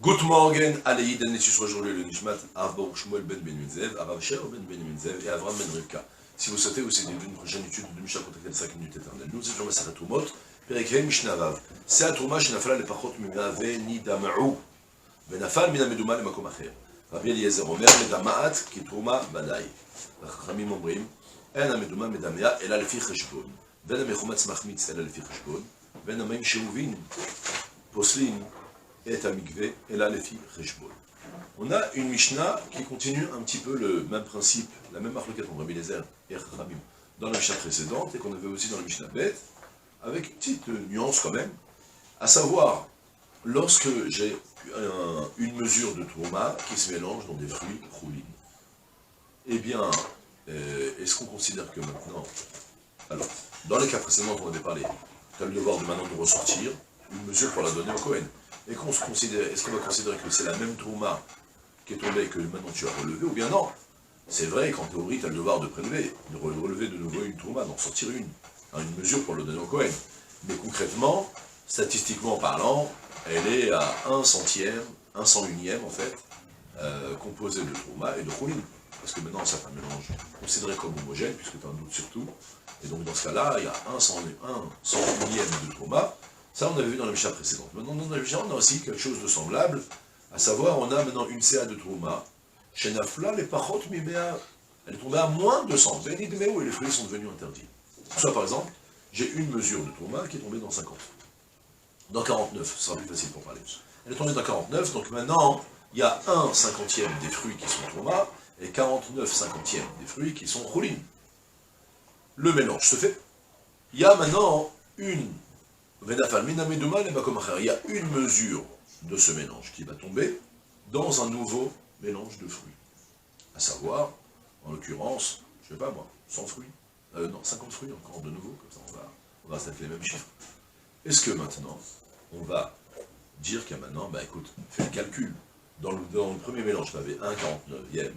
Good morning, Aleïd, Anessus aujourd'hui le Nishmat, Arbaou Shmuel ben Benmenzev, Arav Sher ben Benmenzev et Avram ben Rivka. Si vous souhaitez aussi d'une prochaine étude de Mishnah contactez 5 minutes éternelles. Nous étions à Trumot, Perikei Mishnah Vav. C'est à Trouma, Shenafala le Pachot Mimea Venidama'u. Venafal Minameduma le Makom Acher. Rabbi Eliezer Omer, Medama'at, ki Trouma Badai. Chachamim Omrim, En Ameduma Medamea, Ela Lefi Cheshbon. Ven Amechumatz Machmitz, Ela Lefi Cheshbon. Ven Ameim Sheuvin, Poslin. Et Amigve, et là les filles Reshbon. On a une Mishnah qui continue un petit peu le même principe, la même marloquette entre Rabbi Eliezer et Chachamim dans la Mishnah précédente, et qu'on avait aussi dans la Mishnah Bet, avec une petite nuance quand même, à savoir, lorsque j'ai une mesure de Trouma qui se mélange dans des fruits choulines, eh bien, est-ce qu'on considère que maintenant, alors, dans les cas précédents on avait parlé, tu as le devoir de maintenant de ressortir une mesure pour la donner au Kohen. Et est-ce qu'on va considérer que c'est la même Trouma qui est tombée que maintenant tu as relevé, ou bien non? C'est vrai qu'en théorie, tu as le devoir de prélever, de relever de nouveau une Trouma, d'en sortir une mesure pour le donner au Kohen. Mais concrètement, statistiquement parlant, elle est à 1/100e, 1/100e en fait, composée de Trouma et de Choulin. Parce que maintenant, ça fait un mélange considéré comme homogène, puisque tu as un doute sur tout. Et donc dans ce cas-là, il y a 1/100e de Trouma. Ça, on avait vu dans la Mishnah précédente. Maintenant, dans la Mishnah, on a aussi quelque chose de semblable, à savoir, on a maintenant une CA de Trouma. Chez Nafla, les Pachot Mimea, elle est tombée à moins de 100. Béni de Méo, et les fruits sont devenus interdits. Soit, par exemple, j'ai une mesure de Trouma qui est tombée dans 50. Dans 49, ce sera plus facile pour parler. Elle est tombée dans 49, donc maintenant, il y a 1/50e des fruits qui sont Trouma, et 49/50e des fruits qui sont Choulin. Le mélange se fait. Il y a maintenant il y a une mesure de ce mélange qui va tomber dans un nouveau mélange de fruits. À savoir, en l'occurrence, je ne sais pas moi, 100 fruits. Non, 50 fruits encore de nouveau, comme ça on va s'appeler les mêmes chiffres. Est-ce que maintenant, on va dire qu'il y a maintenant, bah écoute, fais le calcul. Dans le premier mélange, tu avais 1/49e,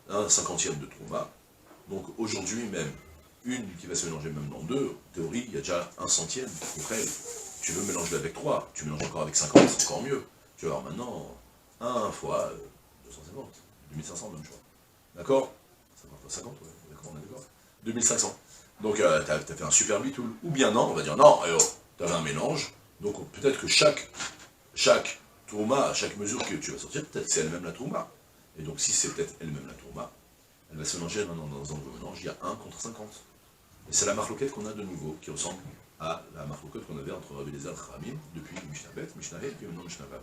1/50e de Trouma. Donc aujourd'hui même, une qui va se mélanger même dans deux, en théorie, il y a déjà 1/100e, après, tu veux mélanger avec 3, tu mélanges encore avec 50, c'est encore mieux. Tu vas avoir maintenant 1 fois 250, 2500 même, je crois. D'accord 50 fois 50, ouais, d'accord, on est d'accord 2500. Donc, tu as fait un super bitoul. Ou bien non, on va dire non, tu avais un mélange, donc peut-être que chaque tourma, chaque mesure que tu vas sortir, peut-être que c'est elle-même la tourma. Et donc, si c'est peut-être elle-même la tourma, elle va se mélanger maintenant dans un nouveau mélange, il y a 1 contre 50. Et c'est la marloquette qu'on a de nouveau, qui ressemble à la marloquette qu'on avait entre Rabbi Eliezer et Chachamim, depuis Mishnah Bet, Mishnah He, puis maintenant Mishnah Vav.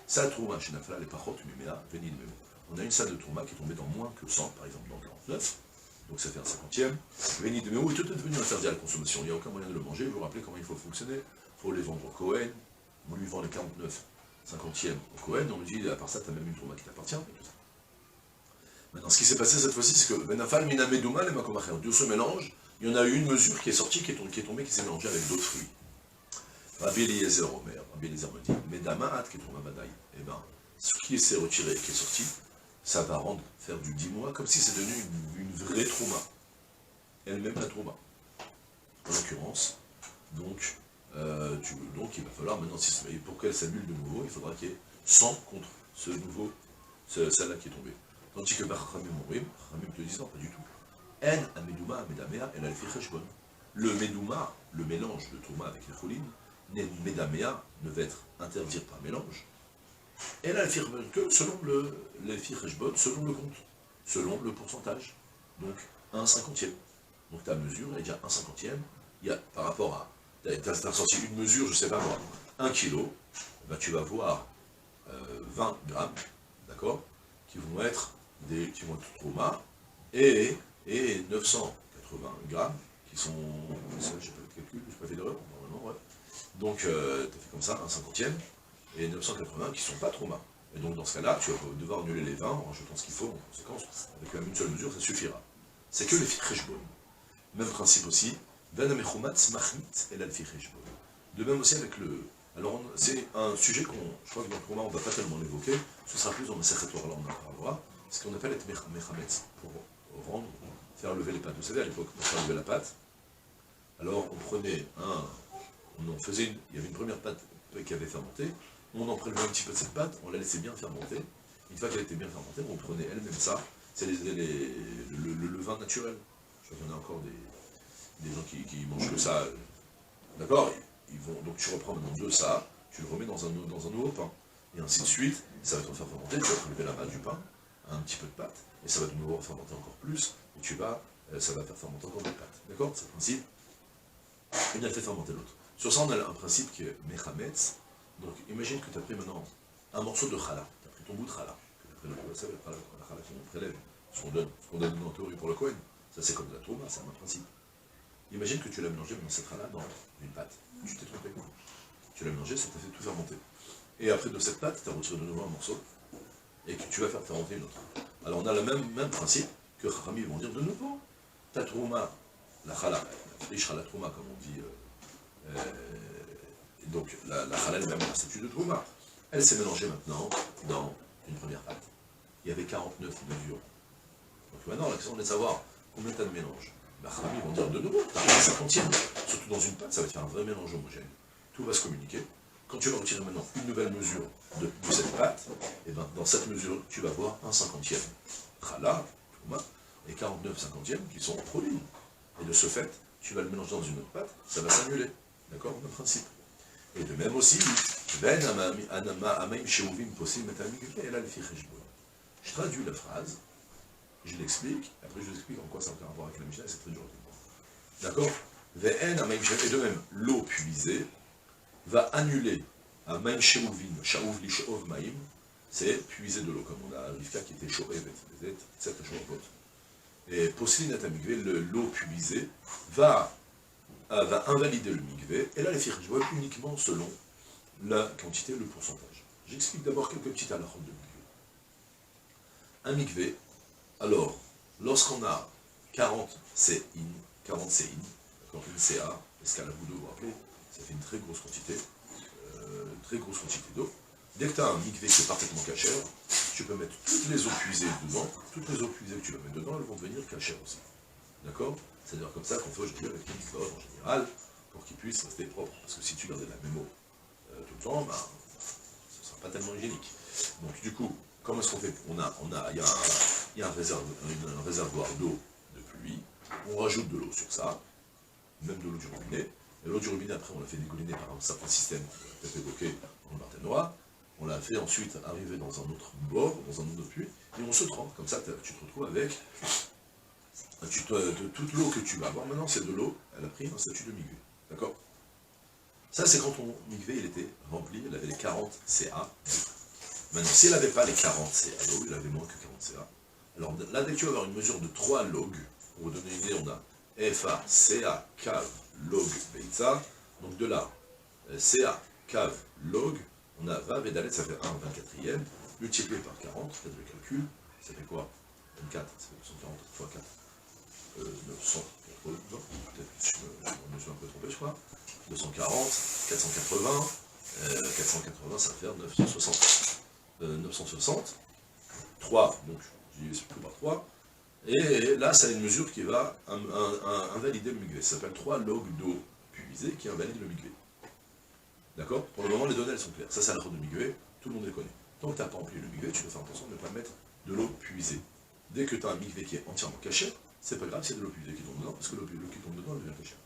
Ça, Trouma, chez Nafla, les Pachot, Mimea, Venid Memo. On a une salle de Trouma qui est tombée dans moins que 100, par exemple dans 49, donc ça fait un 50e. Venid Memo, et tout est devenu interdit à la consommation, il n'y a aucun moyen de le manger, vous vous rappelez comment il faut fonctionner, il faut les vendre au Kohen, on lui vend les 49, 50e au Kohen, on lui dit, à part ça, tu as même une Trouma qui t'appartient, et tout ça. Maintenant, ce qui s'est passé cette fois-ci, c'est que Benafal, Minameduma, les Makom Acher, de ce mélange, il y en a eu une mesure qui est sortie, qui est tombée, qui s'est mélangée avec d'autres fruits. Rabbi Eliezer Omer, Rabbi Eliezer me dit, Medama'at qui est tombé Badaï, eh bien, ce qui s'est retiré, qui est sorti, ça va faire du 10 mois, comme si c'était devenu une vraie Trouma. Elle-même la Trouma. En l'occurrence, donc, il va falloir maintenant, pour qu'elle s'annule de nouveau, il faudra qu'il y ait 100 contre celle-là qui est tombée. Tandis que Chachamim te disent non, pas du tout. En Ameduma, Medamea, elle a le Cheshbon. Le Meduma, le mélange de Trouma avec les Choulin, Medamea ne va être interdit par mélange. Elle a le Cheshbon que selon le Cheshbon, selon le compte, selon le pourcentage. Donc 1/50e. Donc ta mesure, elle est déjà 1/50e. Il y a par rapport à. Tu as sorti une mesure, je ne sais pas moi, 1 kg, ben tu vas voir 20 grammes, d'accord, qui vont être Trouma, et 980 grammes qui sont, ça, j'ai pas fait de calcul, j'ai pas fait d'erreur, normalement, ouais. Donc, tu as fait comme ça, 1/50e, et 980 qui sont pas Trouma. Et donc, dans ce cas-là, tu vas devoir annuler les 20 en rajoutant ce qu'il faut, en conséquence, avec même une seule mesure, ça suffira. C'est que les Cheshbon. Même principe aussi, de même aussi avec le. Alors, c'est un sujet je crois que dans le Trouma, on ne va pas tellement l'évoquer, ce sera plus dans Masechet Torah, là, on en parlera. Ce qu'on appelle être mechametz, pour faire lever les pâtes. Vous savez, à l'époque, pour faire lever la pâte, alors on prenait il y avait une première pâte qui avait fermenté, on en prélevait un petit peu de cette pâte, on la laissait bien fermenter. Une fois qu'elle était bien fermentée, on prenait elle-même ça, c'est le levain naturel. Je crois qu'il y en a encore des gens qui mangent que ça. D'accord, donc tu reprends maintenant de ça, tu le remets dans un nouveau pain. Et ainsi de suite, ça va te faire fermenter, tu vas prélever la base du pain, un petit peu de pâte, et ça va de nouveau fermenter encore plus, et ça va faire fermenter encore des pâtes. D'accord? C'est le principe. Et bien, elle fait fermenter l'autre. Sur ça, on a un principe qui est Mechametz. Donc, imagine que tu as pris maintenant un morceau de challah, tu as pris ton bout de challah, que tu as prélevé, vous savez, la challah qu'on prélève, ce qu'on donne en théorie pour le Kohen. Ça, c'est comme de la touma, c'est un principe. Imagine que tu l'as mélangé dans cette challah dans une pâte. Tu t'es trompé. Tu l'as mélangé, ça t'a fait tout fermenter. Et après de cette pâte, tu as retiré de nouveau un morceau, et que tu vas faire fermenter une autre. Alors on a le même principe que Chachamim vont dire de nouveau. Ta trouma, la challah, la trouma comme on dit, donc la challah elle-même, la statue de trouma, elle s'est mélangée maintenant dans une première pâte. Il y avait 49 mesures. Donc maintenant la question est de savoir combien tu as de mélange. Les Chachamim vont dire de nouveau, tu as un 50e, surtout dans une pâte, ça va te faire un vrai mélange homogène. Tout va se communiquer. Quand tu vas retirer maintenant une nouvelle mesure de cette pâte, et bien dans cette mesure, tu vas voir un 50e challah, et 49 50e qui sont produits. Et de ce fait, tu vas le mélanger dans une autre pâte, ça va s'annuler. D'accord? Le principe. Et de même aussi, je traduis la phrase, je l'explique, après je vous explique en quoi ça a un rapport avec la Mishnah, c'est très dur à comprendre. D'accord? Et de même, l'eau puisée va annuler un maïm sheouvin, shaouv li sheov maïm, c'est puiser de l'eau, comme on a Rivka qui était shorevet, cette shorevet. Et posline atamigvé, l'eau puisée va invalider le migvé, et là les filles, je vois uniquement selon la quantité, le pourcentage. J'explique d'abord quelques petites halachot de migvé. Un migvé, alors, lorsqu'on a 40 céin, d'accord, une CA, escalabou de vous rappelez, ça fait une très grosse quantité d'eau. Dès que tu as un mikvé qui est parfaitement cachère, tu peux mettre toutes les eaux puisées dedans, toutes les eaux puisées que tu vas mettre dedans, elles vont devenir cachères aussi. D'accord? C'est-à-dire comme ça qu'on fait aujourd'hui avec les mikvahot en général, pour qu'ils puissent rester propres. Parce que si tu gardais la même eau tout le temps, ben, ce ne sera pas tellement hygiénique. Donc du coup, comment est-ce qu'on fait? Il y a un réservoir d'eau de pluie, on rajoute de l'eau sur ça, même de l'eau du robinet. Et l'eau du robinet, après, on l'a fait dégouliner par un certain système qu'on a peut-être évoqué dans le Barthénois. On l'a fait ensuite arriver dans un autre bord, dans un autre puits, et on se trempe. Comme ça, tu te retrouves avec toute l'eau que tu vas avoir. Maintenant, c'est de l'eau, elle a pris un statut de migvé. D'accord? Ça, c'est quand ton migvé, il était rempli, il avait les 40 CA. Maintenant, s'il n'avait pas les 40 CA d'eau, il avait moins que 40 CA. Alors là, dès que tu vas avoir une mesure de 3 log, pour vous donner une idée, on a FA, CA, CAV, log, Beitza. Donc de là, CA, CAV, log, on a 20 Védalet, ça fait 1 24e, multiplié par 40, faites le calcul, ça fait quoi? 24, ça fait 240 fois 4. 980, peut-être je me suis un peu trompé, je crois. 240, 480, 480, ça va faire 960. 960, 3, donc je divise tout par 3. Et là, c'est une mesure qui va invalider le migvé. Ça s'appelle 3 log d'eau puisée qui invalide le migvé. D'accord? Pour le moment, les données, elles sont claires. Ça, c'est la de migvé, tout le monde les connaît. Tant que tu n'as pas rempli le migvé, tu dois faire attention de ne pas mettre de l'eau puisée. Dès que tu as un migvé qui est entièrement caché, c'est pas grave, c'est de l'eau puisée qui tombe dedans, parce que l'eau qui tombe dedans, elle devient cachée.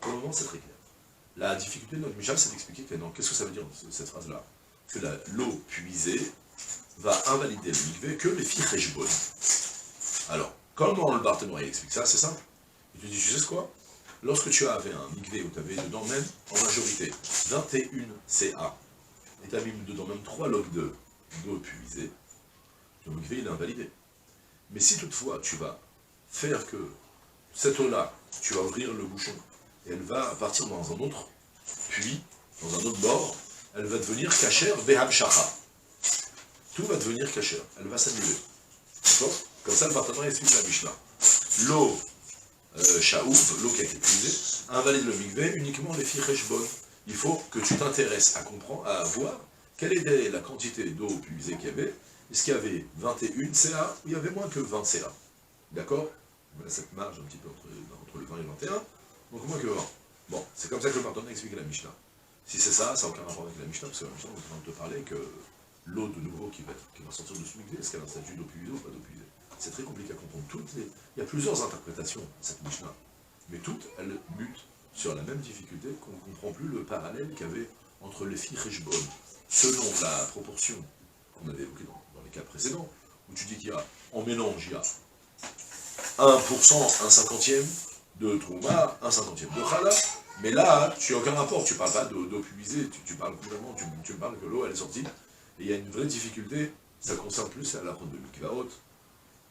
Pour le moment, c'est très clair. La difficulté de notre Mishnah, c'est d'expliquer que non, qu'est-ce que ça veut dire, cette phrase-là? Que l'eau puisée va invalider le migvé que les filles rejbonnes. Alors, comment le Barthénois explique ça? C'est simple. Il te dit, tu sais quoi? Lorsque tu avais un migvé où tu avais dedans même, en majorité, 21 CA, et tu as mis dedans même 3 log d'eau puisée, ton migvé il est invalidé. Mais si toutefois tu vas faire que cette eau-là, tu vas ouvrir le bouchon, et elle va partir dans un autre puits, dans un autre bord, elle va devenir cachère, Beham Shacha. Tout va devenir cachère, elle va s'annuler. D'accord? Comme ça, le Barthénois explique la Mishnah. L'eau Shaouf, l'eau qui a été puisée, invalide le migvé uniquement les filles rejbonnes. Il faut que tu t'intéresses à comprendre, à voir quelle était la quantité d'eau puisée qu'il y avait. Est-ce qu'il y avait 21 CA ou il y avait moins que 20 CA? D'accord? Voilà cette marge un petit peu entre le 20 et le 21, donc moins que 20. Bon, c'est comme ça que le Barthénois explique la Mishnah. Si c'est ça, ça n'a aucun rapport avec la Mishnah, parce que la Mishnah, on est en train de te parler que l'eau de nouveau qui va sortir de ce mikvé, est-ce qu'elle a un statut d'eau puisée ou pas d'eau puisée? C'est très compliqué à comprendre. Il y a plusieurs interprétations à cette Mishnah, mais toutes, elles butent sur la même difficulté qu'on ne comprend plus le parallèle qu'il y avait entre les filles Rejbon, selon la proportion qu'on avait évoquée dans les cas précédents, où tu dis qu'il y a, en mélange, il y a 1%, un cinquantième de Trouma, un cinquantième de Khala, mais là, tu n'as aucun rapport, tu ne parles pas d'eau puisée, tu parles complètement, tu me parles que l'eau elle est sortie, et il y a une vraie difficulté, ça concerne plus la ronde de Mikvaot,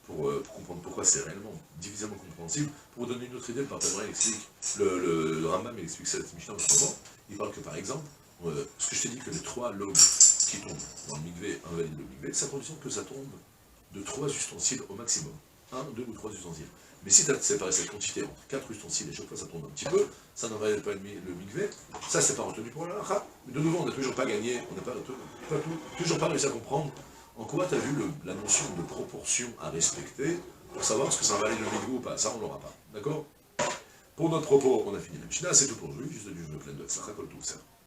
pour comprendre pourquoi c'est réellement difficilement compréhensible. Pour vous donner une autre idée, le Partenariat explique, le Rambam explique cette Mishnah autrement, il parle que par exemple, parce que je t'ai dit que les 3 logs qui tombent dans le mikvé invalident le mikvé, c'est à condition que ça tombe de 3 ustensiles au maximum. 1, 2 ou 3 ustensiles. Mais si tu as séparé cette quantité entre 4 ustensiles et chaque fois ça tombe un petit peu, ça n'invalide pas le mikvé, ça c'est pas retenu pour la halakha. Mais de nouveau, on n'a toujours pas gagné, on n'a toujours pas réussi à comprendre en quoi tu as vu la notion de proportion à respecter pour savoir ce que ça invalide le mikvé ou pas. Ça on l'aura pas. D'accord? Pour notre propos, on a fini la Mishnah, c'est tout pour aujourd'hui. Juste du vœu plein de tzlach, kol tout ça.